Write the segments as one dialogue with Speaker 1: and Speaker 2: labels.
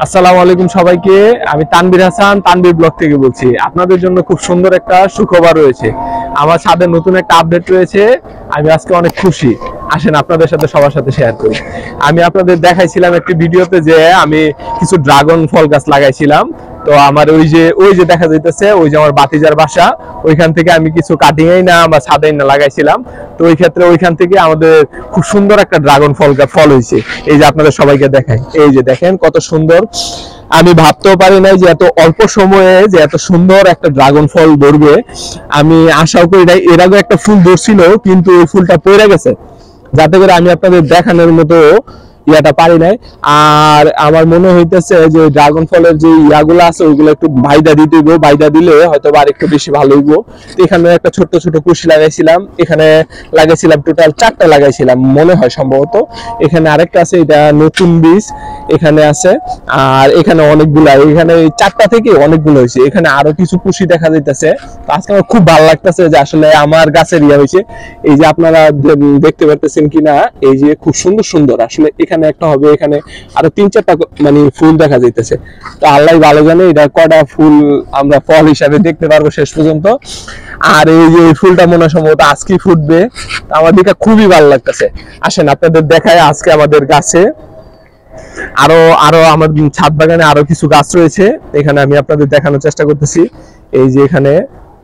Speaker 1: আসসালামু আলাইকুম সবাইকে। আমি তানভীর হাসান, তানভীর ব্লগ থেকে বলছি। আপনাদের জন্য খুব সুন্দর একটা সুখবর রয়েছে। আমার ছাদে নতুন একটা আপডেট রয়েছে। আমি আজকে অনেক খুশি। আসেন আপনাদের সাথে সবার সাথে শেয়ার করি। আমি আপনাদের দেখাইছিলাম একটি ভিডিওতে যে আমি কিছু ড্রাগন ফল গাছ লাগাইছিলাম। তো আমার ওই যে দেখা যাইতেছে ওই যে আমার বাতিজার বাসা, ওইখান থেকে আমি কিছু কাটিং না বা ছাদে না লাগাইছিলাম। তো ওই ক্ষেত্রে ওইখান থেকে আমাদের খুব সুন্দর একটা ড্রাগন ফল হয়েছে। এই যে আপনাদের সবাইকে দেখাই, এই যে দেখেন কত সুন্দর। আমি ভাবতেও পারি নাই যে এত অল্প সময়ে যে এত সুন্দর একটা ড্রাগন ফল ধরবে। আমি আশাও করি নাই। এর আগে একটা ফুল ধরছিল কিন্তু ওই ফুলটা পড়ে গেছে, যাতে করে আমি আপনাদের দেখানোর মতো ইয়াটা পারি নাই। আর আমার মনে হইতেছে যে ড্রাগন ফলের যে ইয়াগুলো আছে ওইগুলো একটু বাইদা দিতে হইব, বাইদা দিলে হয়তো আর একটু বেশি ভালো হইব। এখানে একটা ছোট ছোট কুশি লাগাইছিলাম, এখানে লাগাইছিলাম টোটাল 4টা লাগাইছিলাম মনে হয় সম্ভবত। এখানে আরেকটা আছে, এটা নতুন বীজ এখানে আছে। আর এখানে অনেকগুলা, এখানে 4টা থেকে অনেকগুলো হয়েছে। এখানে আরো কিছু কুশি দেখা যাইতেছে। আজকে আমার খুব ভালো লাগতেছে যে আসলে আমার গাছের ইয়া হয়েছে। এই যে আপনারা দেখতে পারতেছেন কিনা, এই যে খুব সুন্দর সুন্দর আসলে এখানে একটা হবে, এখানে আরো 3-4টা মানে ফুল দেখা যাইতেছে। তো আল্লাহ ভালো জানে এটা কয়টা ফুল আমরা ফল হিসাবে দেখতে পারবো শেষ পর্যন্ত। আর এই যে ফুলটা মনে হয় সম্ভবত আজকেই ফুটবে। আমার দিকে খুবই ভালো লাগতেছে। আসেন আপনাদের দেখায় আজকে আমাদের গাছে আরো আরো আমার ছাদ বাগানে আরো কিছু গাছ রয়েছে। এখানে আমি আপনাদের দেখানোর চেষ্টা করতেছি। এই যে এখানে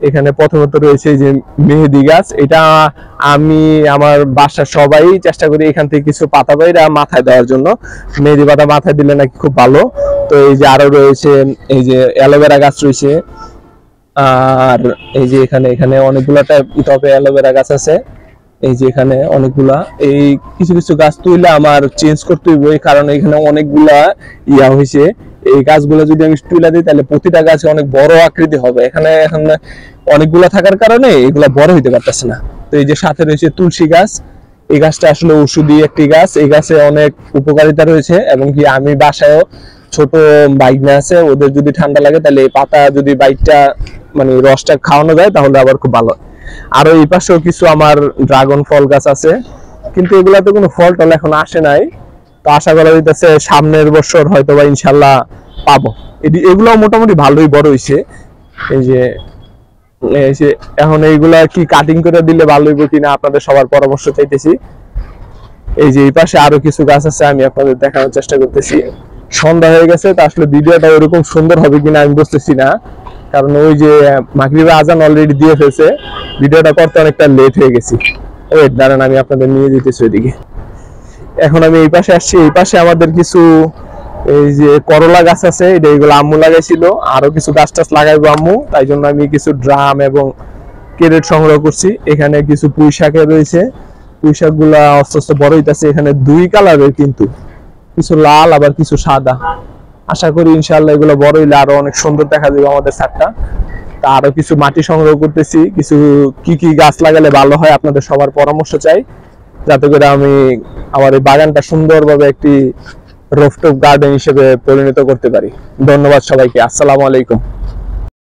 Speaker 1: এখানে প্রথমত রয়েছে যে মেহেদি গাছ। এটা আমি আমার বাসার সবাই চেষ্টা করি এখান থেকে কিছু পাতা বাইরা মাথায় দেওয়ার জন্য। মেহেদি পাতা মাথায় দিলে নাকি খুব ভালো। তো এই যে আরো রয়েছে এই যে অ্যালোভেরা গাছ রয়েছে। আর এই যে এখানে এখানে অনেকগুলো টবে অ্যালোভেরা গাছ আছে। এই যে এখানে অনেকগুলা, এই কিছু কিছু গাছ তুইলে আমার চেঞ্জ করতে হইব, কারণ এখানে অনেকগুলা ইয়া হয়েছে। এই গাছগুলো যদি আমি তুলে দিই তাহলে প্রতিটা গাছে অনেক বড় আকৃতি হবে। এখানে এখন অনেকগুলা থাকার কারণে এগুলা বড় হইতে পারতেছে না। তো এই যে সাথে রয়েছে তুলসী গাছ। এই গাছটা আসলে ঔষধি একটি গাছ। এই গাছে অনেক উপকারিতা রয়েছে, এবং কি আমি বাসায়ও ছোট বাইকনা আছে, ওদের যদি ঠান্ডা লাগে তাহলে এই পাতা যদি বাইকটা মানে রসটা খাওয়ানো যায় তাহলে আবার খুব ভালো। আরো এই পাশেও কিছু আমার ড্রাগন ফল গাছ আছে, কিন্তু এগুলাতে কোনো ফল টল এখন আসে নাই। তো আশা করা হইতেছে সামনের বছর হয়তো বা ইনশাল্লাহ পাবো। এগুলো মোটামুটি ভালোই বড় হইছে। এই যে এখন এইগুলা কি কাটিং করে দিলে ভালো হইব কিনা আপনাদের সবার পরামর্শ চাইতেছি। এই যে এই পাশে আরো কিছু গাছ আছে, আমি আপনাদের দেখানোর চেষ্টা করতেছি। সন্ধ্যা হয়ে গেছে, তো আসলে ভিডিওটা ওরকম সুন্দর হবে কিনা আমি বুঝতেছি না, কারণ ওই যে মাগরিবের আজান অলরেডি দিয়ে ফেলছে। ভিডিওটা করতে অনেকটা লেট হয়ে গেছি। ওয়েট দাঁড়ান, আমি আপনাদের নিয়ে যেতেছি ওইদিকে। এখন আমি এই পাশে আসছি। এই পাশে আমাদের কিছু এই যে করলা গাছ আছে, এগুলো আম্মু লাগাইছিল। আরো কিছু গাছ টাছ লাগাইবো আম্মু, তাই জন্য আমি কিছু ড্রাম এবং ক্যারেট সংগ্রহ করছি। এখানে কিছু পুঁই শাক রয়েছে। পুঁই শাক গুলা আস্তে আস্তে বড় হইতেছে। এখানে 2 কালারের, কিন্তু কিছু লাল আবার কিছু সাদা। আশা করি ইনশাআল্লাহ এগুলো বড় হইলে আরো অনেক সুন্দর দেখা যাবে আমাদের ছাদটা। তা আরো কিছু মাটি সংগ্রহ করতেছি, কিছু কি কি গাছ লাগালে ভালো হয় আপনাদের সবার পরামর্শ চাই, যাতে করে আমি আমার এই বাগানটা সুন্দরভাবে একটি রুফটপ গার্ডেন হিসেবে পরিণত করতে পারি। ধন্যবাদ সবাইকে। আসসালামু আলাইকুম।